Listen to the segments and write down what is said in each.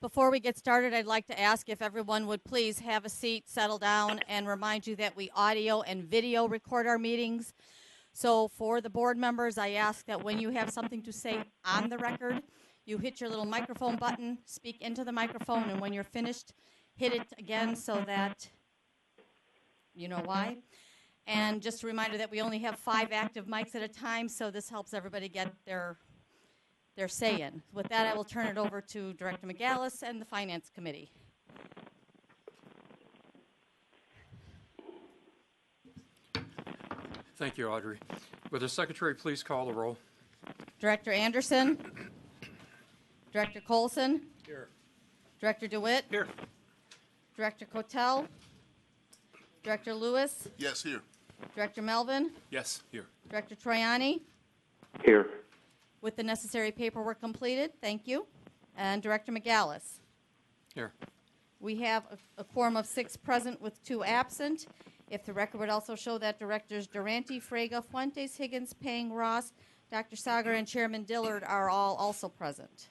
Before we get started, I'd like to ask if everyone would please have a seat, settle down, and remind you that we audio and video record our meetings. So for the board members, I ask that when you have something to say on the record, you hit your little microphone button, speak into the microphone, and when you're finished, hit it again so that you know why. And just a reminder that we only have 5 active mics at a time, so this helps everybody get their say in. With that, I will turn it over to Director McGallis and the Finance Committee. Thank you, Audrey. Would the Secretary please call the roll? Director Anderson. Director Colson. Here. Director DeWitt. Here. Director Cotel. Director Lewis. Yes, here. Director Melvin. Yes, here. Director Troiani. Here. With the necessary paperwork completed, thank you. And Director McGallis. Here. We have a quorum of 6 present with 2 absent. If the record would also show that Directors Durante, Frega, Fuentes, Higgins, Pang, Ross, Dr. Sagar, and Chairman Dillard are all also present.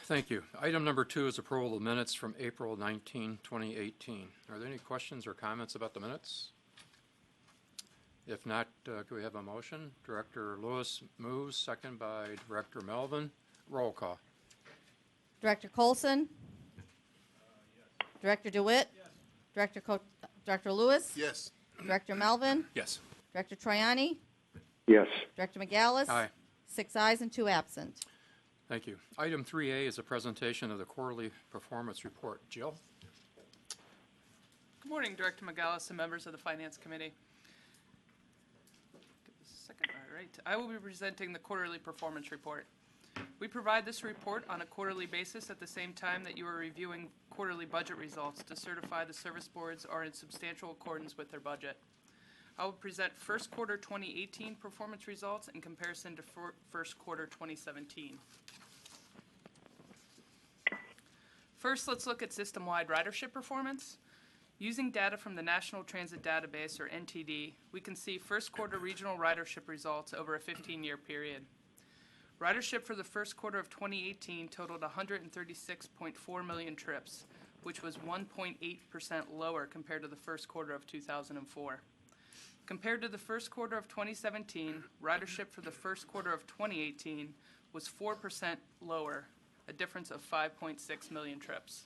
Thank you. Item number 2 is approval of minutes from April 19, 2018. Are there any questions or comments about the minutes? If not, could we have a motion? Director Lewis moves, second by Director Melvin. Roll call. Director Colson? Yes. Director DeWitt? Yes. Director Lewis? Yes. Director Melvin? Yes. Director Troiani? Yes. Director McGallis? Aye. 6 ayes and 2 absent. Thank you. Item 3A is a presentation of the quarterly performance report. Jill? Good morning, Director McGallis and members of the Finance Committee. Give this a second. All right. I will be presenting the quarterly performance report. We provide this report on a quarterly basis at the same time that you are reviewing quarterly budget results to certify the service boards are in substantial accordance with their budget. I will present first quarter 2018 performance results in comparison to first quarter 2017. First, let's look at system-wide ridership performance. Using data from the National Transit Database, or NTD, we can see first quarter regional ridership results over a 15-year period. Ridership for the first quarter of 2018 totaled 136.4 million trips, which was 1.8% lower compared to the first quarter of 2004. Compared to the first quarter of 2017, ridership for the first quarter of 2018 was 4% lower, a difference of 5.6 million trips.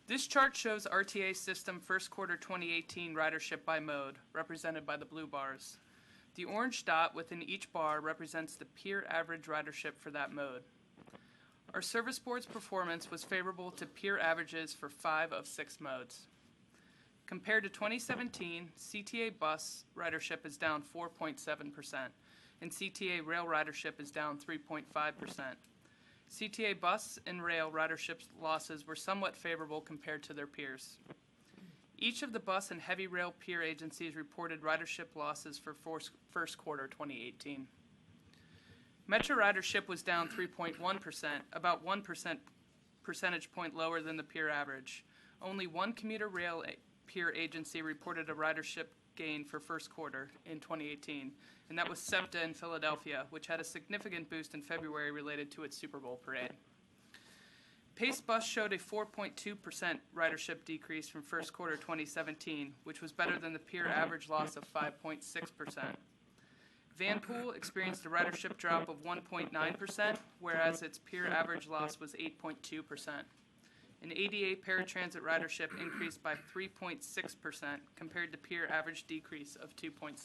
This chart shows RTA system first quarter 2018 ridership by mode, represented by the blue bars. The orange dot within each bar represents the peer average ridership for that mode. Our service board's performance was favorable to peer averages for 5 of 6 modes. Compared to 2017, CTA bus ridership is down 4.7%, and CTA rail ridership is down 3.5%. CTA bus and rail ridership losses were somewhat favorable compared to their peers. Each of the bus and heavy rail peer agencies reported ridership losses for first quarter 2018. Metro ridership was down 3.1%, about 1 percentage point lower than the peer average. Only one commuter rail peer agency reported a ridership gain for first quarter in 2018, and that was SEPTA in Philadelphia, which had a significant boost in February related to its Super Bowl parade. Pace Bus showed a 4.2% ridership decrease from first quarter 2017, which was better than the peer average loss of 5.6%. Vanpool experienced a ridership drop of 1.9%, whereas its peer average loss was 8.2%. And ADA paratransit ridership increased by 3.6% compared to peer average decrease of 2.7%.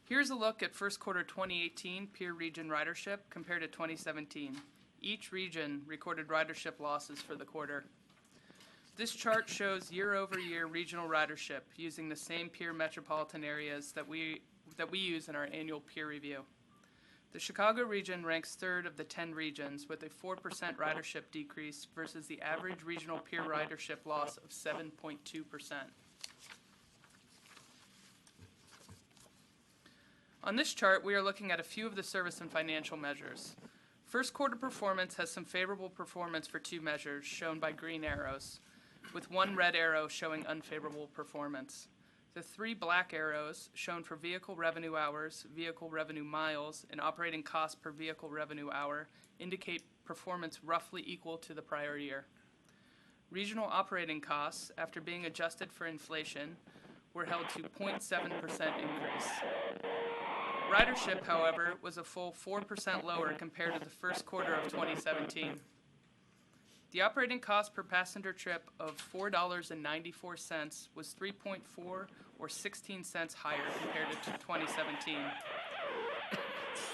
Here's a look at first quarter 2018 peer region ridership compared to 2017. Each region recorded ridership losses for the quarter. This chart shows year-over-year regional ridership using the same peer metropolitan areas that we use in our annual peer review. The Chicago region ranks 3rd of the 10 regions with a 4% ridership decrease versus the average regional peer ridership loss of 7.2%. On this chart, we are looking at a few of the service and financial measures. First quarter performance has some favorable performance for 2 measures shown by green arrows, with 1 red arrow showing unfavorable performance. The three black arrows shown for vehicle revenue hours, vehicle revenue miles, and operating cost per vehicle revenue hour indicate performance roughly equal to the prior year. Regional operating costs, after being adjusted for inflation, were held to 0.7% increase. Ridership, however, was a full 4% lower compared to the first quarter of 2017. The operating cost per passenger trip of $4.94 was 3.4 or 16 cents higher compared to 2017.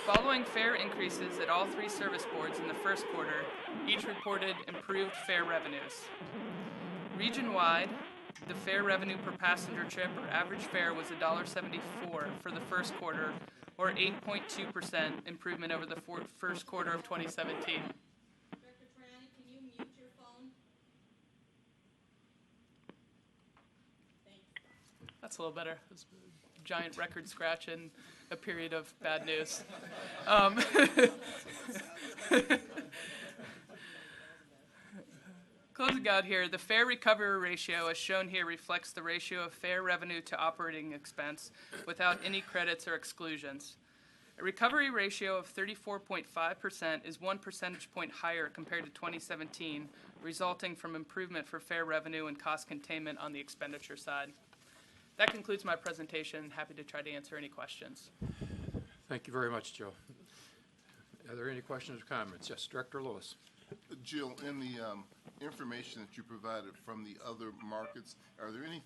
Following fare increases at all three service boards in the first quarter, each reported improved fare revenues. Region-wide, the fare revenue per passenger trip or average fare was $1.74 for the first quarter, or 8.2% improvement over the first quarter of 2017. Director Trani, can you mute your phone? Thanks. That's a little better. It was a giant record scratch in a period of bad news. Closing out here, the fare recovery ratio, as shown here, reflects the ratio of fare revenue to operating expense without any credits or exclusions. A recovery ratio of 34.5% is 1 percentage point higher compared to 2017, resulting from improvement for fare revenue and cost containment on the expenditure side. That concludes my presentation. Happy to try to answer any questions. Thank you very much, Joe. Are there any questions or comments? Yes, Director Lewis. Jill, in the information that you provided from the other markets, are there any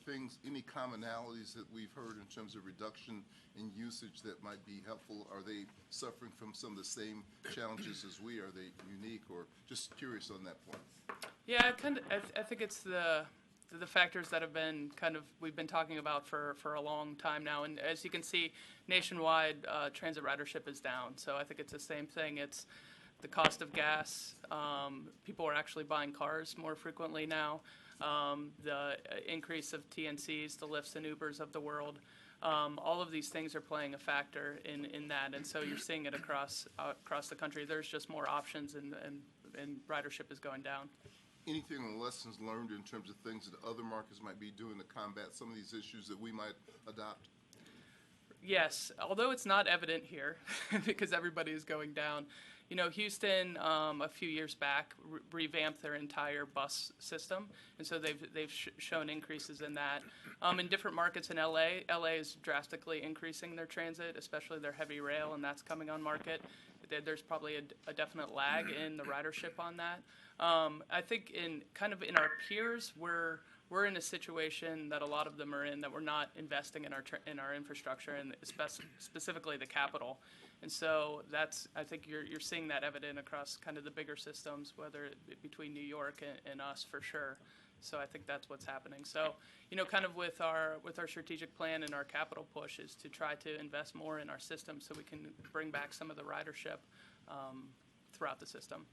commonalities that we've heard in terms of reduction in usage that might be helpful? Are they suffering from some of the same challenges as we? Are they unique, or just curious on that point? Yeah, I think it's the factors that have been we've been talking about for a long time now. And as you can see, nationwide transit ridership is down. So I think it's the same thing. It's the cost of gas. People are actually buying cars more frequently now. The increase of TNCs, the Lyfts and Ubers of the world. All of these things are playing a factor in that. And so you're seeing it across the country. There's just more options, and ridership is going down. Anything on lessons learned in terms of things that other markets might be doing to combat some of these issues that we might adopt? Yes, although it's not evident here because everybody is going down. You know, Houston a few years back revamped their entire bus system, and so they've shown increases in that. In different markets in LA is drastically increasing their transit, especially their heavy rail, and that's coming on market. There's probably a definite lag in the ridership on that. I think in our peers, we're in a situation that a lot of them are in, that we're not investing in our infrastructure, and specifically the capital. And so I think you're seeing that evident across kind of the bigger systems, whether between New York and us for sure. So I think that's what's happening. So, you know, kind of with our strategic plan and our capital push is to try to invest more in our system so we can bring back some of the ridership throughout the system.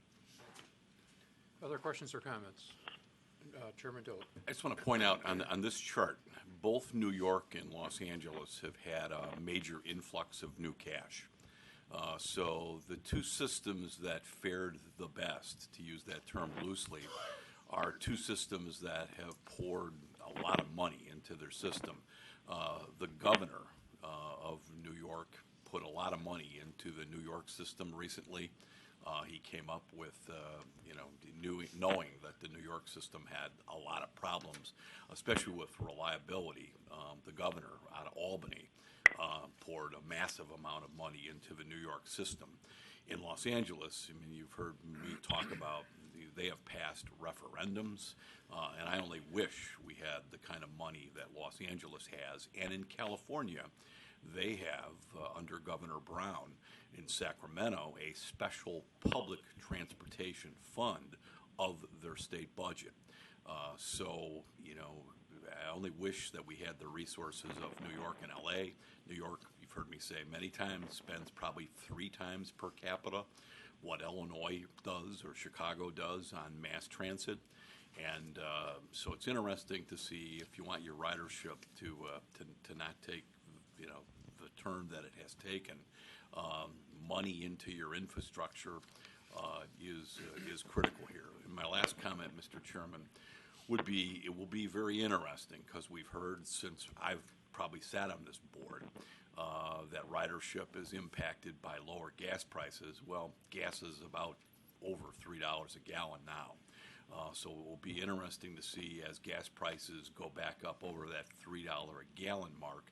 Other questions or comments? Chairman Dole. I just want to point out on this chart, both New York and Los Angeles have had a major influx of new cash. So the two systems that fared the best, to use that term loosely, are two systems that have poured a lot of money into their system. The governor of New York put a lot of money into the New York system recently. He came up with, knowing that the New York system had a lot of problems, especially with reliability. The governor out of Albany poured a massive amount of money into the New York system. In Los Angeles, I mean, you've heard me talk about they have passed referendums, and I only wish we had the kind of money that Los Angeles has. And in California, they have, under Governor Brown in Sacramento, a special public transportation fund of their state budget. So, you know, I only wish that we had the resources of New York and LA. New York, you've heard me say many times, spends probably 3 times per capita what Illinois does or Chicago does on mass transit. And so it's interesting to see, if you want your ridership to not take, you know, the turn that it has taken, money into your infrastructure is critical here. And my last comment, Mr. Chairman, would be, it will be very interesting, because we've heard since I've probably sat on this board, that ridership is impacted by lower gas prices. Well, gas is about over $3 a gallon now. So it will be interesting to see as gas prices go back up over that $3 a gallon mark,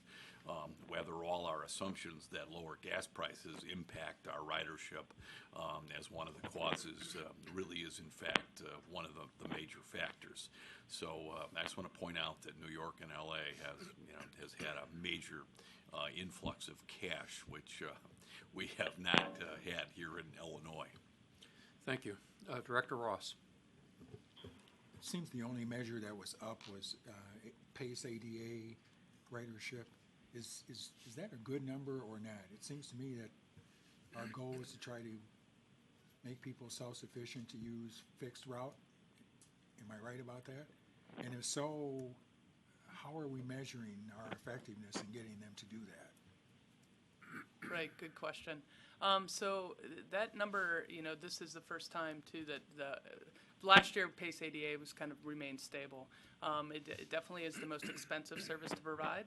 whether all our assumptions that lower gas prices impact our ridership as one of the causes really is in fact one of the major factors. So I just want to point out that New York and LA has had a major influx of cash, which we have not had here in Illinois. Thank you. Director Ross. It seems the only measure that was up was PACE ADA ridership. Is that a good number or not? It seems to me that our goal is to try to make people self-sufficient to use fixed route. Am I right about that? And if so, how are we measuring our effectiveness in getting them to do that? Right, good question. So that number, this is the first time too that last year PACE ADA was kind of remained stable. It definitely is the most expensive service to provide.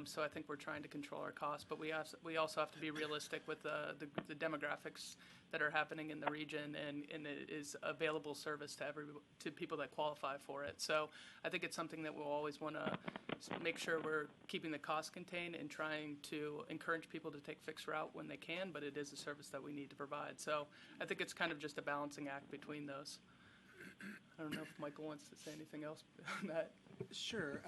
So I think we're trying to control our costs, but we also have to be realistic with the demographics that are happening in the region, and it is available service to people that qualify for it. So I think it's something that we'll always want to make sure we're keeping the cost contained and trying to encourage people to take fixed route when they can, but it is a service that we need to provide. So I think it's kind of just a balancing act between those. I don't know if Michael wants to say anything else on that. Sure.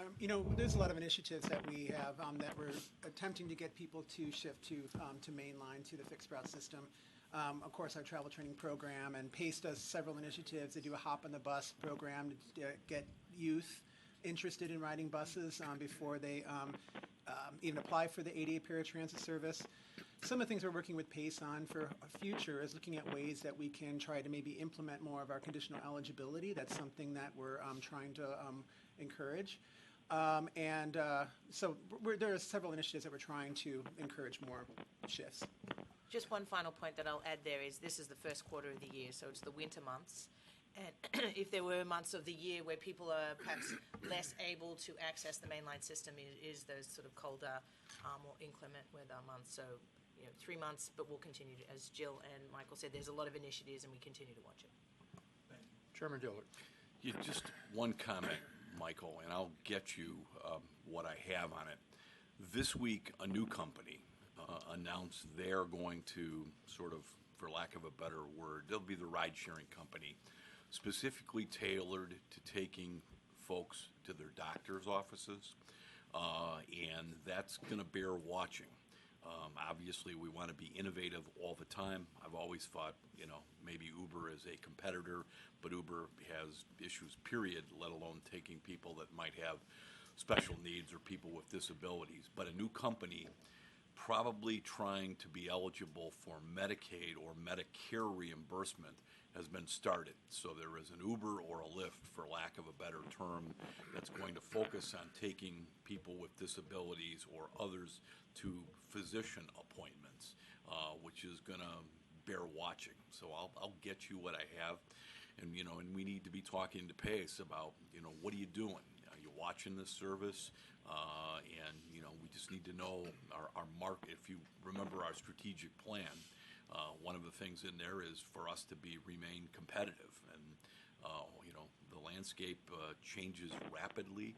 There's a lot of initiatives that we have that we're attempting to get people to shift to mainline, to the fixed route system. Of course, our travel training program, and PACE does several initiatives. They do a hop on the bus program to get youth interested in riding buses before they even apply for the ADA paratransit service. Some of the things we're working with PACE on for a future is looking at ways that we can try to maybe implement more of our conditional eligibility. That's something that we're trying to encourage. So there are several initiatives that we're trying to encourage more shifts. Just one final point that I'll add there is this is the first quarter of the year, so it's the winter months. And if there were months of the year where people are perhaps less able to access the mainline system, it is those sort of colder, more inclement weather months. So, 3 months, but we'll continue to, as Jill and Michael said, there's a lot of initiatives and we continue to watch it. Chairman Dillard. Yeah, just one comment, Michael, and I'll get you what I have on it. This week, a new company announced they're going to sort of, for lack of a better word, they'll be the ride-sharing company, specifically tailored to taking folks to their doctor's offices, and that's going to bear watching. Obviously, we want to be innovative all the time. I've always thought, maybe Uber is a competitor, but Uber has issues, period, let alone taking people that might have special needs or people with disabilities. But a new company probably trying to be eligible for Medicaid or Medicare reimbursement has been started. So there is an Uber or a Lyft, for lack of a better term, that's going to focus on taking people with disabilities or others to physician appointments, which is going to bear watching. So I'll get you what I have, and and we need to be talking to PACE about what are you doing? Are you watching this service? And we just need to know our market. If you remember our strategic plan, one of the things in there is for us to remain competitive, and the landscape changes rapidly,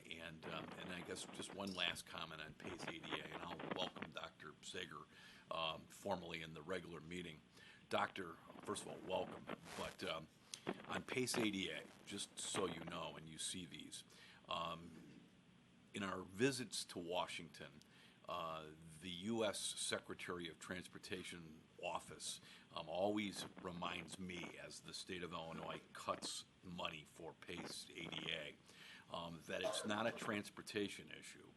and I guess just one last comment on PACE ADA, and I'll welcome Dr. Sager formally in the regular meeting. Doctor, first of all, welcome, but on PACE ADA, just so you know and you see these, in our visits to Washington, the U.S. Secretary of Transportation office always reminds me, as the state of Illinois cuts money for PACE ADA, that it's not a transportation issue.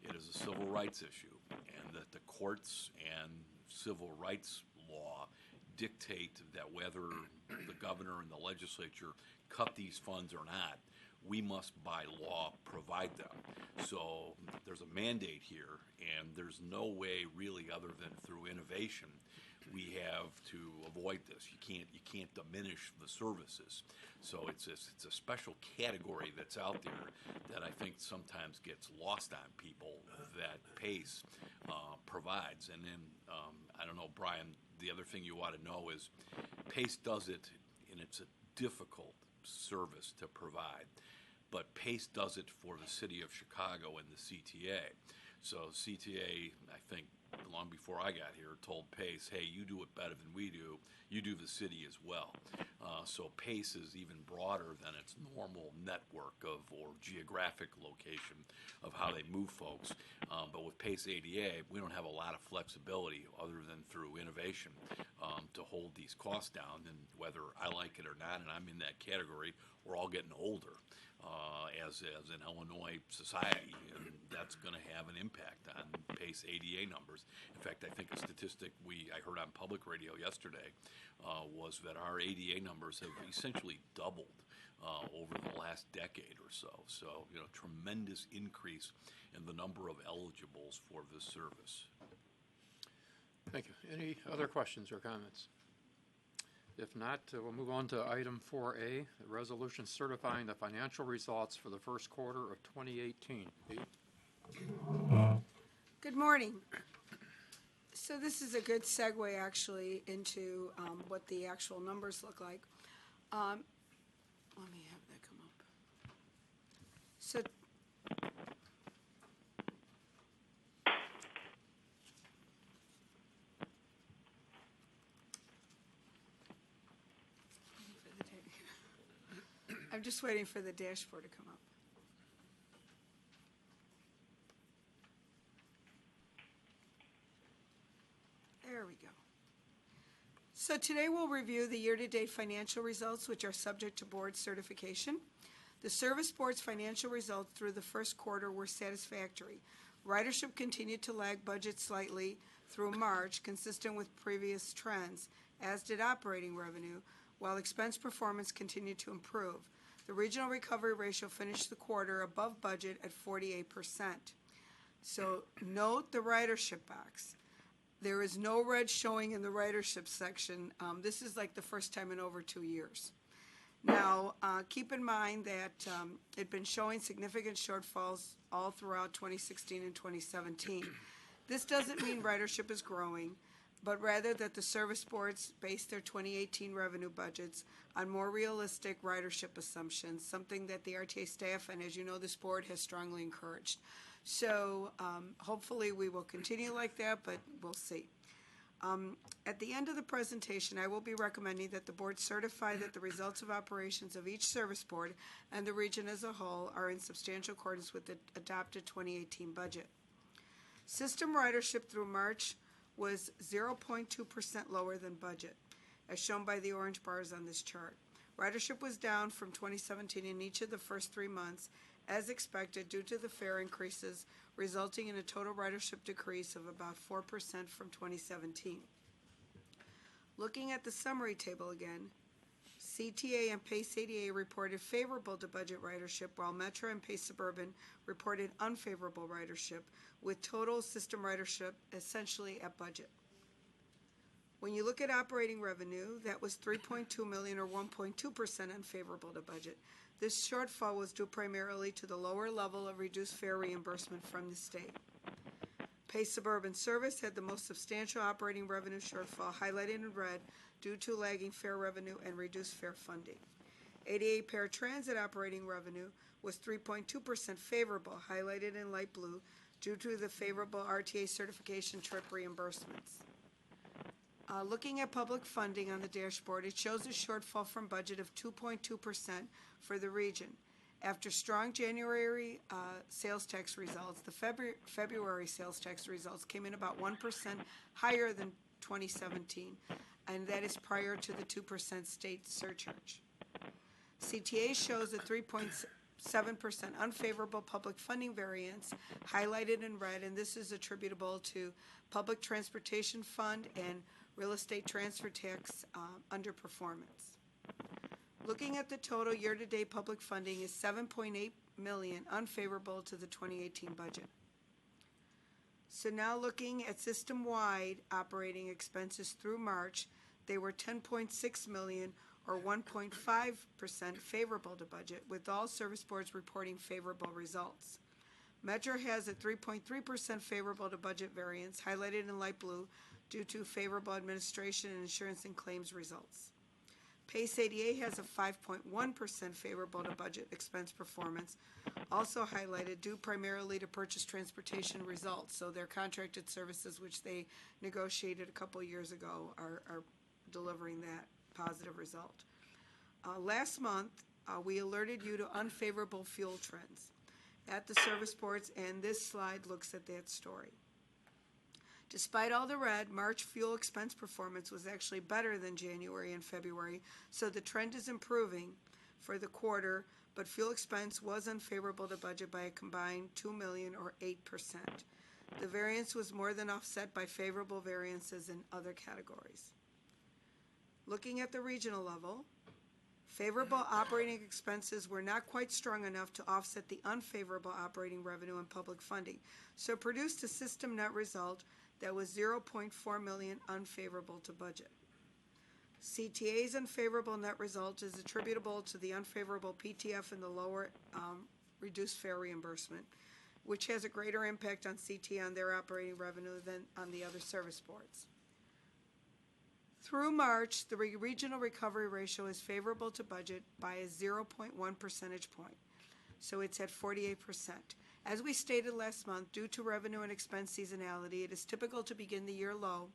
It is a civil rights issue, and that the courts and civil rights law dictate that whether the governor and the legislature cut these funds or not, we must by law provide them. So there's a mandate here, and there's no way really other than through innovation we have to avoid this. You can't diminish the services. So it's a special category that's out there that I think sometimes gets lost on people that PACE provides. And then, I don't know, Brian, the other thing you ought to know is PACE does it, and it's a difficult service to provide. But PACE does it for the city of Chicago and the CTA. So CTA, I think, long before I got here, told PACE, hey, you do it better than we do. You do the city as well. So PACE is even broader than its normal network or geographic location of how they move folks. But with PACE ADA, we don't have a lot of flexibility other than through innovation to hold these costs down. And whether I like it or not, and I'm in that category, we're all getting older as an Illinois society, and that's going to have an impact on PACE ADA numbers. In fact, I think a statistic I heard on public radio yesterday was that our ADA numbers have essentially doubled over the last decade or so. So, tremendous increase in the number of eligibles for this service. Thank you. Any other questions or comments? If not, we'll move on to item 4A, the resolution certifying the financial results for the first quarter of 2018. Pete? Good morning. So this is a good segue, actually, into what the actual numbers look like. Let me have that come up. So I'm just waiting for the dashboard to come up. There we go. So today we'll review the year-to-date financial results, which are subject to board certification. The service board's financial results through the first quarter were satisfactory. Ridership continued to lag budget slightly through March, consistent with previous trends, as did operating revenue, while expense performance continued to improve. The regional recovery ratio finished the quarter above budget at 48%. So note the ridership box. There is no red showing in the ridership section. This is like the first time in over 2 years. Now, keep in mind that it had been showing significant shortfalls all throughout 2016 and 2017. This doesn't mean ridership is growing, but rather that the service boards base their 2018 revenue budgets on more realistic ridership assumptions, something that the RTA staff and, as you know, this board has strongly encouraged. So hopefully we will continue like that, but we'll see. At the end of the presentation, I will be recommending that the board certify that the results of operations of each service board and the region as a whole are in substantial accordance with the adopted 2018 budget. System ridership through March was 0.2% lower than budget, as shown by the orange bars on this chart. Ridership was down from 2017 in each of the first 3 months, as expected due to the fare increases, resulting in a total ridership decrease of about 4% from 2017. Looking at the summary table again, CTA and PACE ADA reported favorable to budget ridership, while Metro and PACE Suburban reported unfavorable ridership, with total system ridership essentially at budget. When you look at operating revenue, that was $3.2 million or 1.2% unfavorable to budget. This shortfall was due primarily to the lower level of reduced fare reimbursement from the state. PACE Suburban Service had the most substantial operating revenue shortfall, highlighted in red, due to lagging fare revenue and reduced fare funding. ADA paratransit operating revenue was 3.2% favorable, highlighted in light blue, due to the favorable RTA certification trip reimbursements. Looking at public funding on the dashboard, it shows a shortfall from budget of 2.2% for the region. After strong January sales tax results, the February sales tax results came in about 1% higher than 2017, and that is prior to the 2% state surcharge. CTA shows a 3.7% unfavorable public funding variance, highlighted in red, and this is attributable to Public Transportation Fund and real estate transfer tax underperformance. Looking at the total year-to-date public funding is $7.8 million unfavorable to the 2018 budget. So now looking at system-wide operating expenses through March, they were 10.6 million or 1.5% favorable to budget, with all service boards reporting favorable results. Metro has a 3.3% favorable to budget variance, highlighted in light blue, due to favorable administration and insurance and claims results. PACE ADA has a 5.1% favorable to budget expense performance, also highlighted due primarily to purchase transportation results. So their contracted services, which they negotiated a couple years ago, are delivering that positive result. Last month, we alerted you to unfavorable fuel trends at the service boards, and this slide looks at that story. Despite all the red, March fuel expense performance was actually better than January and February, so the trend is improving for the quarter, but fuel expense was unfavorable to budget by a combined 2 million or 8%. The variance was more than offset by favorable variances in other categories. Looking at the regional level, favorable operating expenses were not quite strong enough to offset the unfavorable operating revenue and public funding, so produced a system net result that was 0.4 million unfavorable to budget. CTA's unfavorable net result is attributable to the unfavorable PTF and the lower reduced fare reimbursement, which has a greater impact on CTA on their operating revenue than on the other service boards. Through March, the regional recovery ratio is favorable to budget by a 0.1 percentage point, so it's at 48%. As we stated last month, due to revenue and expense seasonality, it is typical to begin the year low,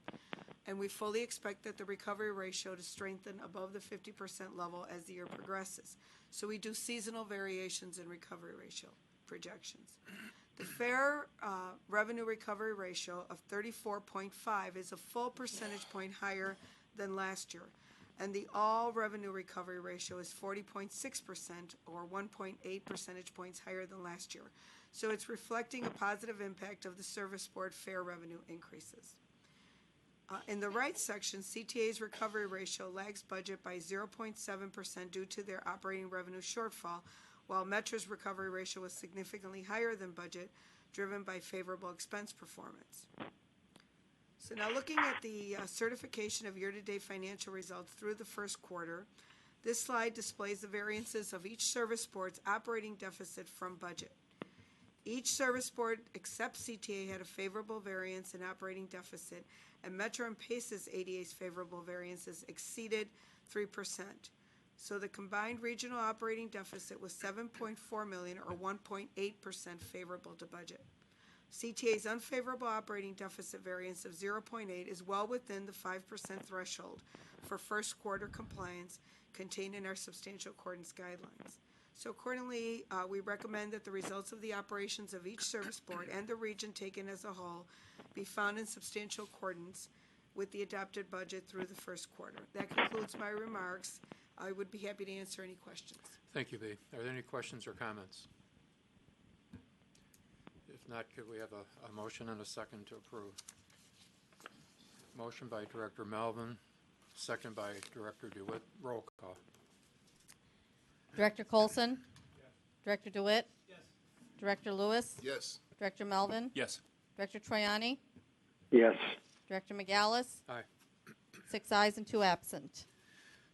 and we fully expect that the recovery ratio to strengthen above the 50% level as the year progresses. So we do seasonal variations in recovery ratio projections. The fair revenue recovery ratio of 34.5 is a full percentage point higher than last year, and the all revenue recovery ratio is 40.6% or 1.8 percentage points higher than last year. So it's reflecting a positive impact of the service board fare revenue increases. In the right section, CTA's recovery ratio lags budget by 0.7% due to their operating revenue shortfall, while Metro's recovery ratio was significantly higher than budget, driven by favorable expense performance. So now looking at the certification of year-to-date financial results through the first quarter, this slide displays the variances of each service board's operating deficit from budget. Each service board except CTA had a favorable variance in operating deficit, and Metro and PACE's ADA's favorable variances exceeded 3%. So the combined regional operating deficit was 7.4 million or 1.8% favorable to budget. CTA's unfavorable operating deficit variance of 0.8 is well within the 5% threshold for first quarter compliance contained in our substantial accordance guidelines. So accordingly, we recommend that the results of the operations of each service board and the region taken as a whole be found in substantial accordance with the adopted budget through the first quarter. That concludes my remarks. I would be happy to answer any questions. Thank you, Bea. Are there any questions or comments? If not, could we have a motion and a second to approve? Motion by Director Melvin, second by Director DeWitt. Roll call. Director Colson? Yes. Director DeWitt? Yes. Director Lewis? Yes. Director Melvin? Yes. Director Troiani? Yes. Director McGallis? Aye. 6 ayes and 2 absent.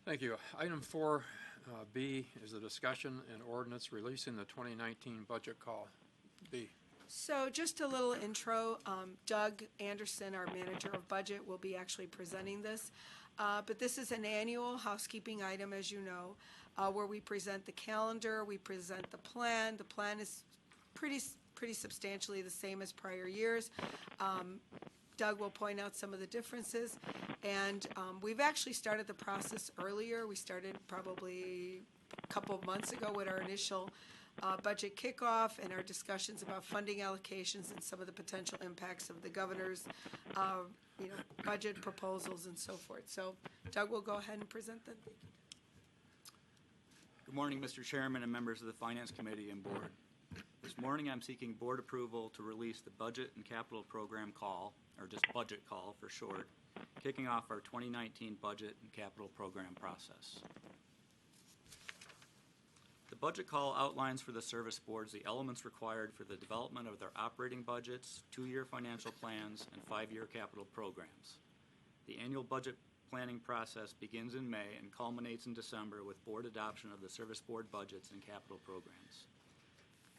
Thank you. Item 4B is a discussion and ordinance releasing the 2019 budget call. B. So just a little intro. Doug Anderson, our manager of budget, will be actually presenting this. But this is an annual housekeeping item, as you know, where we present the calendar, we present the plan. The plan is pretty substantially the same as prior years. Doug will point out some of the differences. And we've actually started the process earlier. We started probably a couple of months ago with our initial budget kickoff and our discussions about funding allocations and some of the potential impacts of the governor's budget proposals and so forth. So Doug will go ahead and present them. Good morning, Mr. Chairman and members of the Finance Committee and Board. This morning I'm seeking Board approval to release the Budget and Capital Program Call, or just Budget Call for short, kicking off our 2019 Budget and Capital Program process. The budget call outlines for the service boards the elements required for the development of their operating budgets, 2-year financial plans, and 5-year capital programs. The annual budget planning process begins in May and culminates in December with board adoption of the service board budgets and capital programs.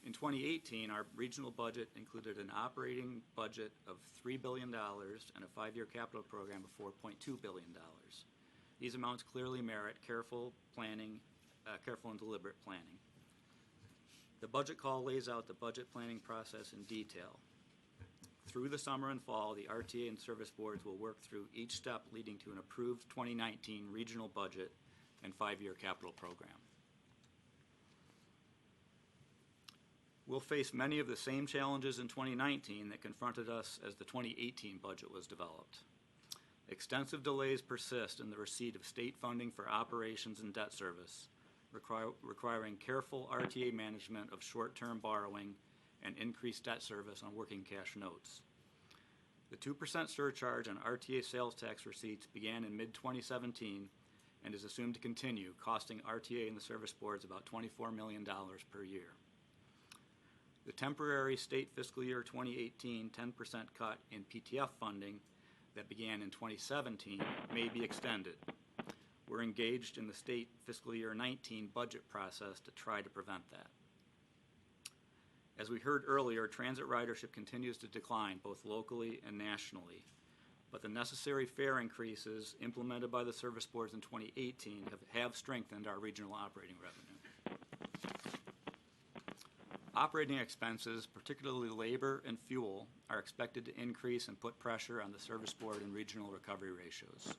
In 2018, our regional budget included an operating budget of $3 billion and a 5-year capital program of $4.2 billion. These amounts clearly merit careful and deliberate planning. The budget call lays out the budget planning process in detail. Through the summer and fall, the RTA and service boards will work through each step leading to an approved 2019 regional budget and 5-year capital program. We'll face many of the same challenges in 2019 that confronted us as the 2018 budget was developed. Extensive delays persist in the receipt of state funding for operations and debt service, requiring careful RTA management of short-term borrowing and increased debt service on working cash notes. The 2% surcharge on RTA sales tax receipts began in mid-2017 and is assumed to continue, costing RTA and the service boards about $24 million per year. The temporary state fiscal year 2018 10% cut in PTF funding that began in 2017 may be extended. We're engaged in the state fiscal year 19 budget process to try to prevent that. As we heard earlier, transit ridership continues to decline both locally and nationally, but the necessary fare increases implemented by the service boards in 2018 have strengthened our regional operating revenue. Operating expenses, particularly labor and fuel, are expected to increase and put pressure on the service board and regional recovery ratios.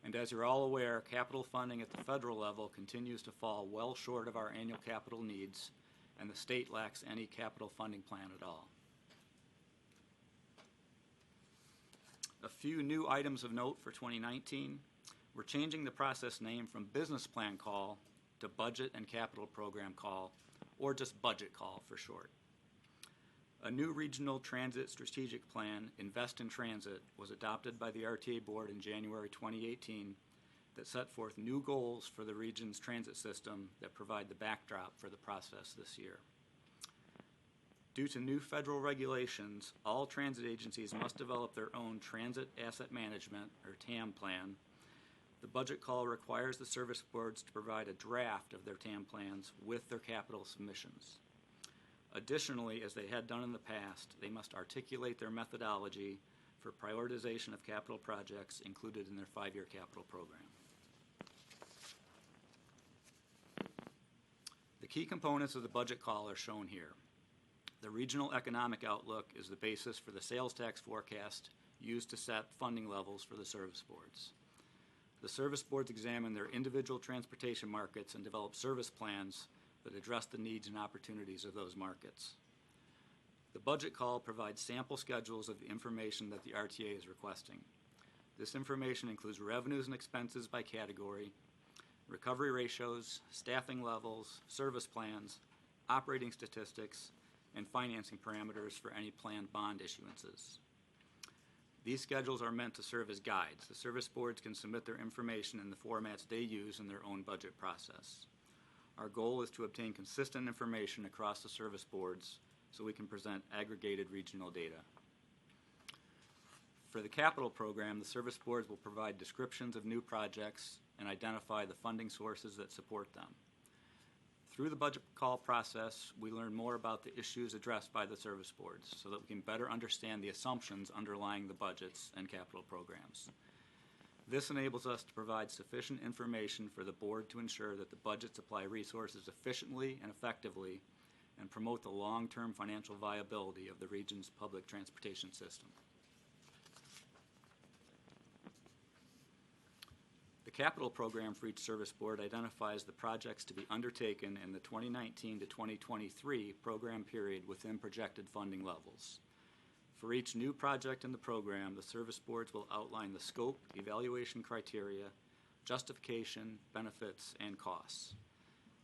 And as you're all aware, capital funding at the federal level continues to fall well short of our annual capital needs, and the state lacks any capital funding plan at all. A few new items of note for 2019. We're changing the process name from business plan call to budget and capital program call, or just budget call for short. A new regional transit strategic plan, Invest in Transit, was adopted by the RTA board in January 2018 that set forth new goals for the region's transit system that provide the backdrop for the process this year. Due to new federal regulations, all transit agencies must develop their own Transit Asset Management, or TAM plan. The budget call requires the service boards to provide a draft of their TAM plans with their capital submissions. Additionally, as they had done in the past, they must articulate their methodology for prioritization of capital projects included in their 5-year capital program. The key components of the budget call are shown here. The regional economic outlook is the basis for the sales tax forecast used to set funding levels for the service boards. The service boards examine their individual transportation markets and develop service plans that address the needs and opportunities of those markets. The budget call provides sample schedules of the information that the RTA is requesting. This information includes revenues and expenses by category, recovery ratios, staffing levels, service plans, operating statistics, and financing parameters for any planned bond issuances. These schedules are meant to serve as guides. The service boards can submit their information in the formats they use in their own budget process. Our goal is to obtain consistent information across the service boards so we can present aggregated regional data. For the capital program, the service boards will provide descriptions of new projects and identify the funding sources that support them. Through the budget call process, we learn more about the issues addressed by the service boards so that we can better understand the assumptions underlying the budgets and capital programs. This enables us to provide sufficient information for the board to ensure that the budgets apply resources efficiently and effectively and promote the long-term financial viability of the region's public transportation system. The capital program for each service board identifies the projects to be undertaken in the 2019 to 2023 program period within projected funding levels. For each new project in the program, the service boards will outline the scope, evaluation criteria, justification, benefits, and costs.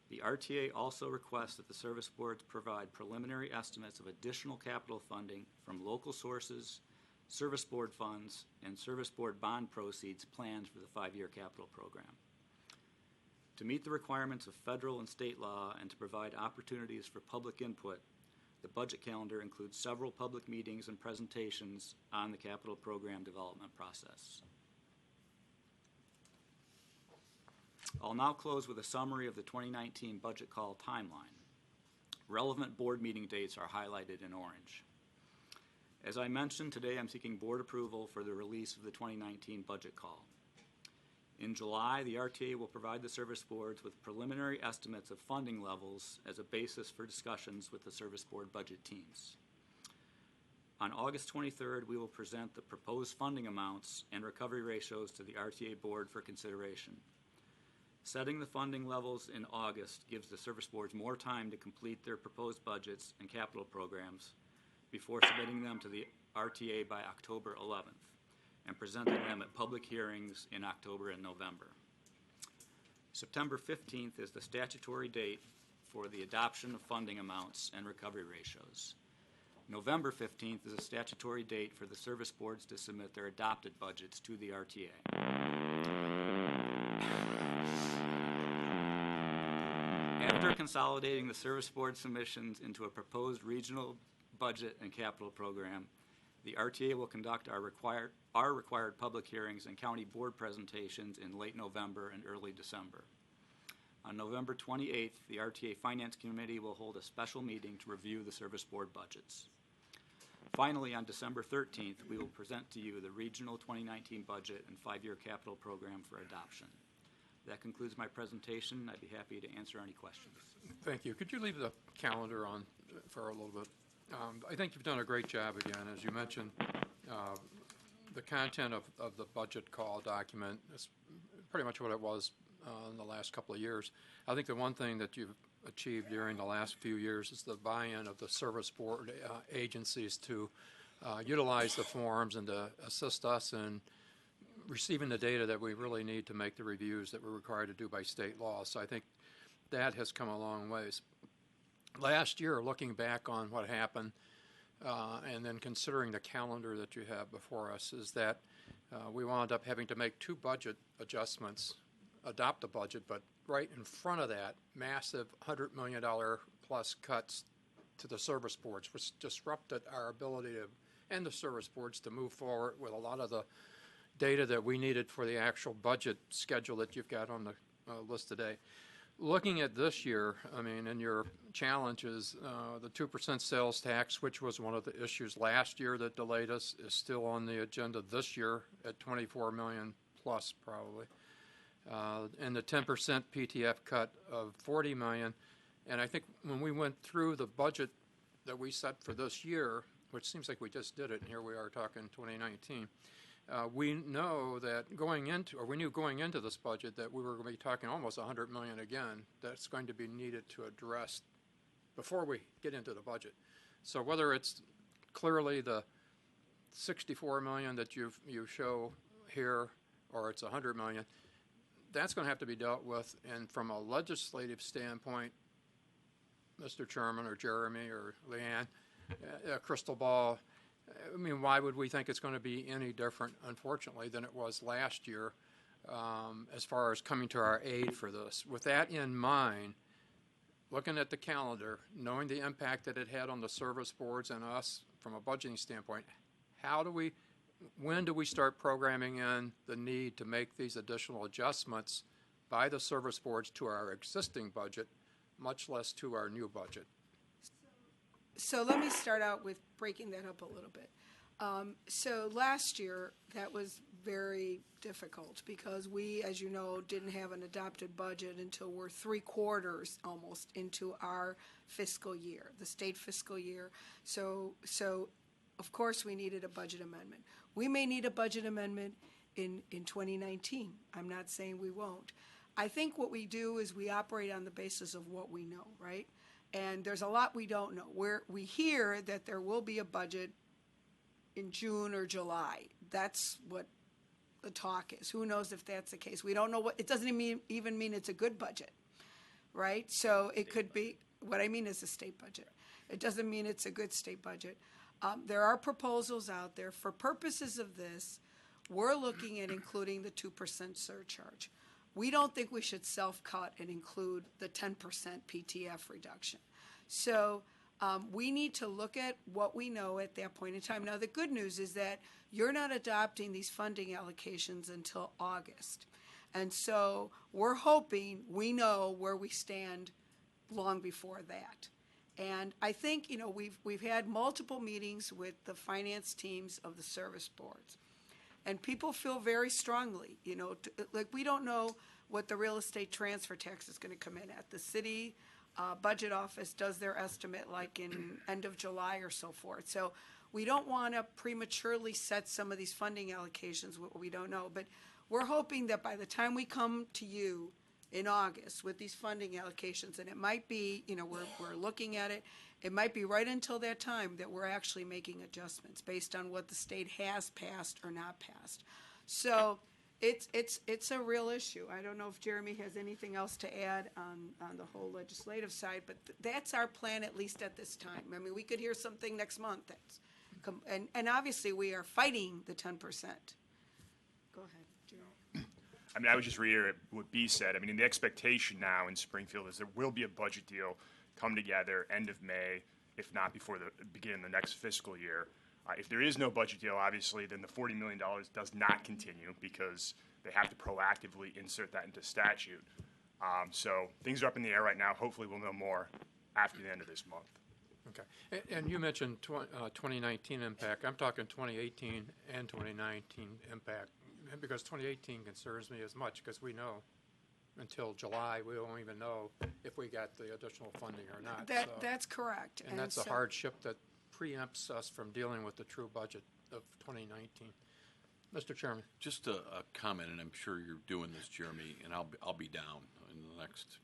The RTA also requests that the service boards provide preliminary estimates of additional capital funding from local sources, service board funds, and service board bond proceeds planned for the 5-year capital program. To meet the requirements of federal and state law and to provide opportunities for public input, the budget calendar includes several public meetings and presentations on the capital program development process. I'll now close with a summary of the 2019 budget call timeline. Relevant board meeting dates are highlighted in orange. As I mentioned, today I'm seeking board approval for the release of the 2019 budget call. In July, the RTA will provide the service boards with preliminary estimates of funding levels as a basis for discussions with the service board budget teams. On August 23rd, we will present the proposed funding amounts and recovery ratios to the RTA board for consideration. Setting the funding levels in August gives the service boards more time to complete their proposed budgets and capital programs before submitting them to the RTA by October 11th and presenting them at public hearings in October and November. September 15th is the statutory date for the adoption of funding amounts and recovery ratios. November 15th is a statutory date for the service boards to submit their adopted budgets to the RTA. After consolidating the service board submissions into a proposed regional budget and capital program, the RTA will conduct our required public hearings and county board presentations in late November and early December. On November 28th, the RTA Finance Committee will hold a special meeting to review the service board budgets. Finally, on December 13th, we will present to you the regional 2019 budget and 5-year capital program for adoption. That concludes my presentation. I'd be happy to answer any questions. Thank you. Could you leave the calendar on for a little bit? I think you've done a great job again. As you mentioned, the content of the budget call document is pretty much what it was in the last couple of years. I think the one thing that you've achieved during the last few years is the buy-in of the service board agencies to utilize the forms and to assist us in receiving the data that we really need to make the reviews that we're required to do by state law. So I think that has come a long ways. Last year, looking back on what happened and then considering the calendar that you have before us, is that we wound up having to make 2 budget adjustments, adopt a budget, but right in front of that, massive $100 million plus cuts to the service boards, which disrupted our ability to, and the service boards to move forward with a lot of the data that we needed for the actual budget schedule that you've got on the list today. Looking at this year, I mean, and your challenges, the 2% sales tax, which was one of the issues last year that delayed us, is still on the agenda this year at $24 million plus probably. And the 10% PTF cut of $40 million. And I think when we went through the budget that we set for this year, which seems like we just did it, and here we are talking 2019, we know that we knew going into this budget that we were going to be talking almost $100 million again. That's going to be needed to address before we get into the budget. So whether it's clearly the $64 million that you show here, or it's $100 million, that's going to have to be dealt with. And from a legislative standpoint, Mr. Chairman or Jeremy or Leanne, a crystal ball. I mean, why would we think it's going to be any different, unfortunately, than it was last year as far as coming to our aid for this? With that in mind, looking at the calendar, knowing the impact that it had on the service boards and us from a budgeting standpoint, when do we start programming in the need to make these additional adjustments by the service boards to our existing budget, much less to our new budget? So let me start out with breaking that up a little bit. So last year, that was very difficult because we, as you know, didn't have an adopted budget until we're 3/4 almost into our fiscal year, the state fiscal year. So of course we needed a budget amendment. We may need a budget amendment in 2019. I'm not saying we won't. I think what we do is we operate on the basis of what we know, right? And there's a lot we don't know. We hear that there will be a budget in June or July. That's what the talk is. Who knows if that's the case? We don't know it doesn't even mean it's a good budget, right? So it could be, what I mean is a state budget. It doesn't mean it's a good state budget. There are proposals out there. For purposes of this, we're looking at including the 2% surcharge. we don't think we should self-cut and include the 10% PTF reduction. So we need to look at what we know at that point in time. Now, the good news is that you're not adopting these funding allocations until August. And so we're hoping we know where we stand long before that. And I think, you know, we've had multiple meetings with the finance teams of the service boards. And people feel very strongly, you know, like we don't know what the real estate transfer tax is going to come in at. The city budget office does their estimate like in end of July or so forth. So we don't want to prematurely set some of these funding allocations what we don't know. But we're hoping that by the time we come to you in August with these funding allocations, and it might be, you know, we're looking at it, it might be right until that time that we're actually making adjustments based on what the state has passed or not passed. So it's a real issue. I don't know if Jeremy has anything else to add on the whole legislative side, but that's our plan, at least at this time. I mean, we could hear something next month that's and obviously we are fighting the 10%. Go ahead, Jeremy. I mean, I would just reiterate what B said. I mean, the expectation now in Springfield is there will be a budget deal come together end of May, if not before the beginning of the next fiscal year. If there is no budget deal, obviously, then the $40 million does not continue because they have to proactively insert that into statute. So things are up in the air right now. Hopefully we'll know more after the end of this month. Okay. And you mentioned 2019 impact. I'm talking 2018 and 2019 impact, because 2018 concerns me as much, because we know until July we won't even know if we got the additional funding or not. That's correct. And that's a hardship that preempts us from dealing with the true budget of 2019. Mr. Chairman. Just a comment, and I'm sure you're doing this, Jeremy, and I'll be down in the next,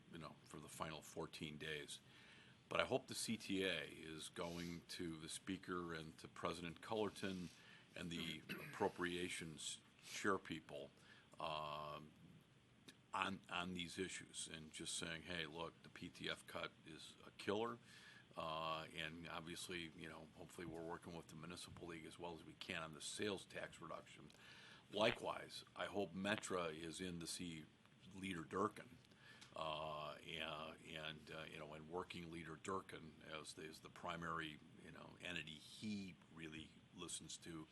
for the final 14 days. But I hope the CTA is going to the Speaker and to President Cullerton and the appropriations chair people on these issues, and just saying, hey, look, the PTF cut is a killer. And obviously, hopefully we're working with the municipal league as well as we can on the sales tax reduction. Likewise, I hope Metra is in to see Leader Durkin, and working Leader Durkin as the primary, entity he really listens to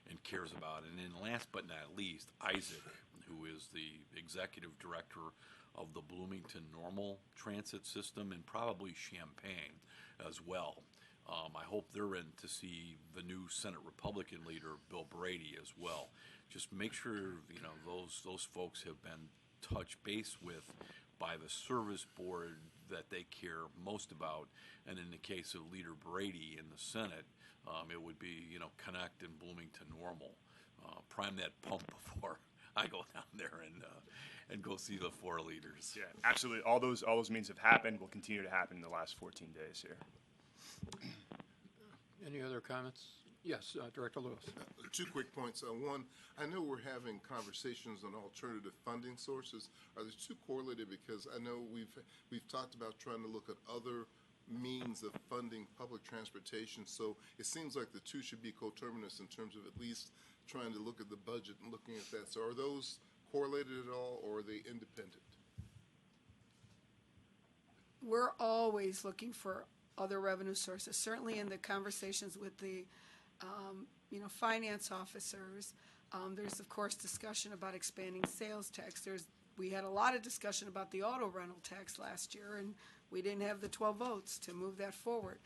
and cares about. And then last but not least, Isaac, who is the executive director of the Bloomington Normal Transit System and probably Champaign as well. I hope they're in to see the new Senate Republican leader, Bill Brady, as well. Just make sure, those folks have been touched base with by the service board that they care most about. And in the case of Leader Brady in the Senate, it would be, Connect and Bloomington Normal. Prime that pump before I go down there and go see the four leaders. Yeah, absolutely. All those means have happened, will continue to happen in the last 14 days here. Any other comments? Yes, Director Lewis. 2 quick points. One, I know we're having conversations on alternative funding sources. Are the 2 correlated? Because I know we've talked about trying to look at other means of funding public transportation. So it seems like the 2 should be coterminous in terms of at least trying to look at the budget and looking at that. So are those correlated at all, or are they independent? We're always looking for other revenue sources. Certainly in the conversations with the, finance officers, there's of course discussion about expanding sales tax. We had a lot of discussion about the auto rental tax last year, and we didn't have the 12 votes to move that forward.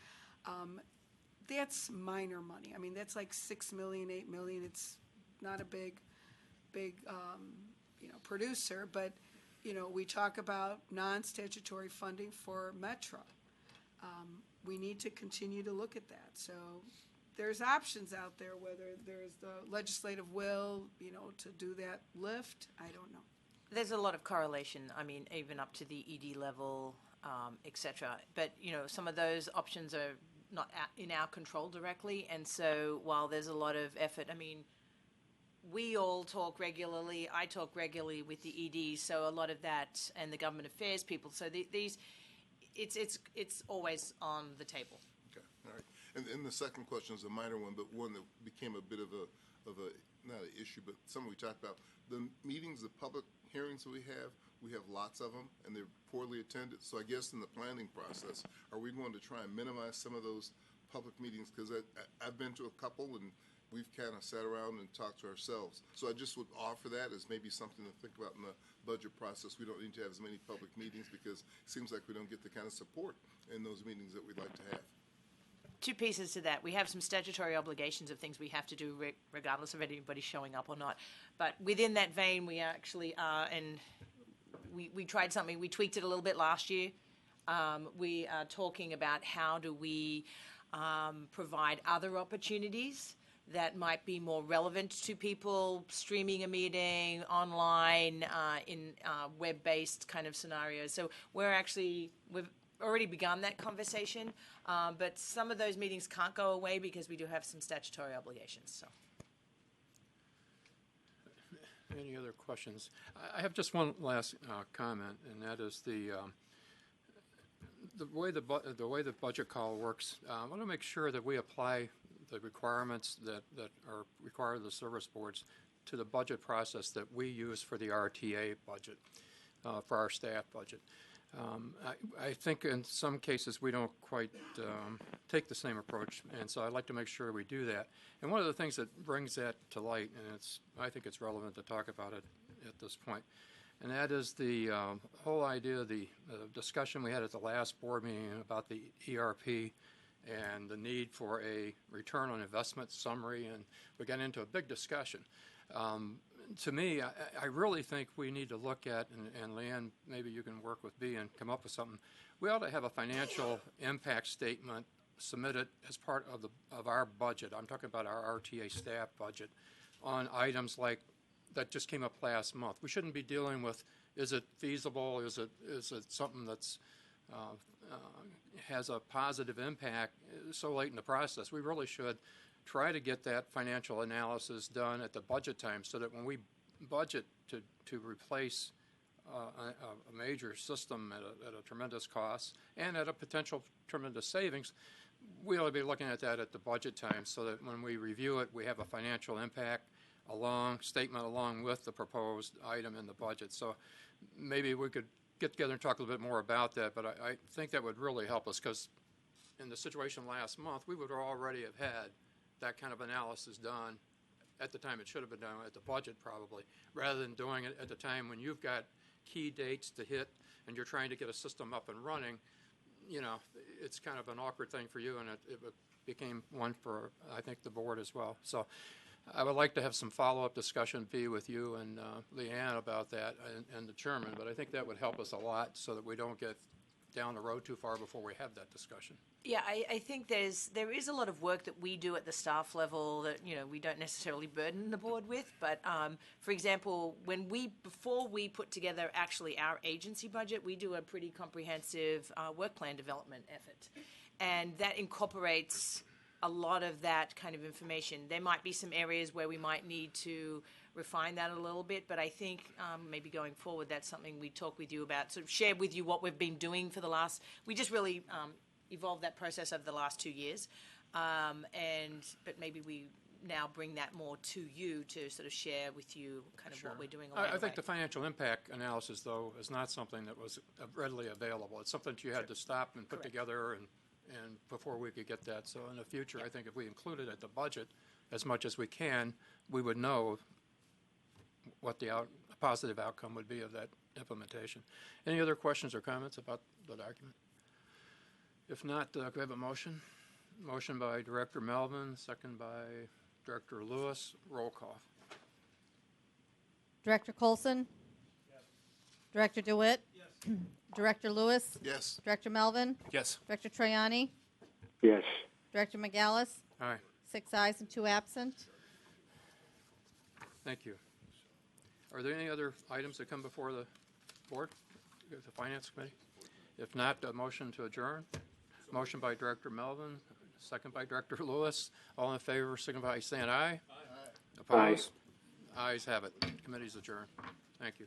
That's minor money. I mean, that's like $6 million, $8 million. It's not a big, producer, but, we talk about non-statutory funding for Metra. We need to continue to look at that. So there's options out there, whether there's the legislative will, to do that lift. I don't know. There's a lot of correlation, even up to the ED level, et cetera. But, some of those options are not in our control directly. And so while there's a lot of effort, we all talk regularly. I talk regularly with the EDs, so a lot of that, and the government affairs people. So it's always on the table. Okay, all right. And the second question is a minor one, but one that became a bit of a not an issue, but something we talked about. The meetings, the public hearings that we have lots of them, and they're poorly attended. So I guess in the planning process, are we going to try and minimize some of those public meetings? Because I've been to a couple, and we've kind of sat around and talked to ourselves. So I just would offer that as maybe something to think about in the budget process. We don't need to have as many public meetings because it seems like we don't get the kind of support in those meetings that we'd like to have. Two pieces to that. We have some statutory obligations of things we have to do regardless of anybody showing up or not. But within that vein, we actually are, and we tried something, we tweaked it a little bit last year. We are talking about how do we provide other opportunities that might be more relevant to people, streaming a meeting, online, in web-based kind of scenarios. So we've already begun that conversation, but some of those meetings can't go away because we do have some statutory obligations. So. Any other questions? I have just one last comment, and that is the way the budget call works. I want to make sure that we apply the requirements that are required of the service boards to the budget process that we use for the RTA budget, for our staff budget. I think in some cases we don't quite take the same approach, and so I'd like to make sure we do that. And one of the things that brings that to light, and I think it's relevant to talk about it at this point, and that is the whole idea, the discussion we had at the last board meeting about the ERP and the need for a return on investment summary, and we got into a big discussion. To me, I really think we need to look at, and Leanne, maybe you can work with B and come up with something. We ought to have a financial impact statement submitted as part of our budget. I'm talking about our RTA staff budget on items like that just came up last month. We shouldn't be dealing with, is it feasible? Is it something that's has a positive impact so late in the process? We really should try to get that financial analysis done at the budget time so that when we budget to replace a major system at a tremendous cost and at a potential tremendous savings, we ought to be looking at that at the budget time so that when we review it, we have a financial impact statement along with the proposed item in the budget. So maybe we could get together and talk a little bit more about that, but I think that would really help us, because in the situation last month, we would already have had that kind of analysis done at the time it should have been done, at the budget probably, rather than doing it at the time when you've got key dates to hit and you're trying to get a system up and running. You know, it's kind of an awkward thing for you, and it became one for, I think, the board as well. So I would like to have some follow-up discussion, B, with you and Leanne about that and the chairman, but I think that would help us a lot so that we don't get down the road too far before we have that discussion. Yeah, I think there is a lot of work that we do at the staff level that, you know, we don't necessarily burden the board with. But for example, before we put together actually our agency budget, we do a pretty comprehensive work plan development effort, and that incorporates a lot of that kind of information. There might be some areas where we might need to refine that a little bit, but I think maybe going forward, that's something we talk with you about, sort of share with you what we've been doing for the last, we just really evolved that process over the last 2 years, but maybe we now bring that more to you to sort of share with you kind of what we're doing along the way. I think the financial impact analysis, though, is not something that was readily available. It's something that you had to stop and put together and before we could get that. So in the future, I think if we include it at the budget as much as we can, we would know what the positive outcome would be of that implementation. Any other questions or comments about the document? If not, could I have a motion? Motion by Director Melvin, second by Director Lewis. Roll call. Director Colson? Yes. Director DeWitt? Yes. Director Lewis? Yes. Director Melvin? Yes. Director Troiani? Yes. Director McGallis? Aye. 6 ayes and 2 absent. Thank you. Are there any other items that come before the board, the Finance Committee? If not, a motion to adjourn. Motion by Director Melvin, second by Director Lewis. All in favor, signify by saying aye. Aye. Opposed? Aye. Ayes have it. Committee's adjourned. Thank you.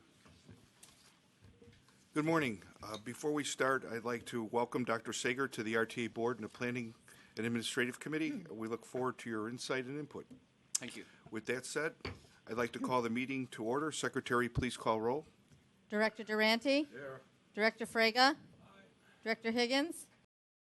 Good morning. Before we start, I'd like to welcome Dr. Sager to the RTA Board and the Planning and Administrative Committee. We look forward to your insight and input. Thank you. With that said, I'd like to call the meeting to order. Secretary, please call roll. Director Durante? Here. Director Frega? Director Higgins?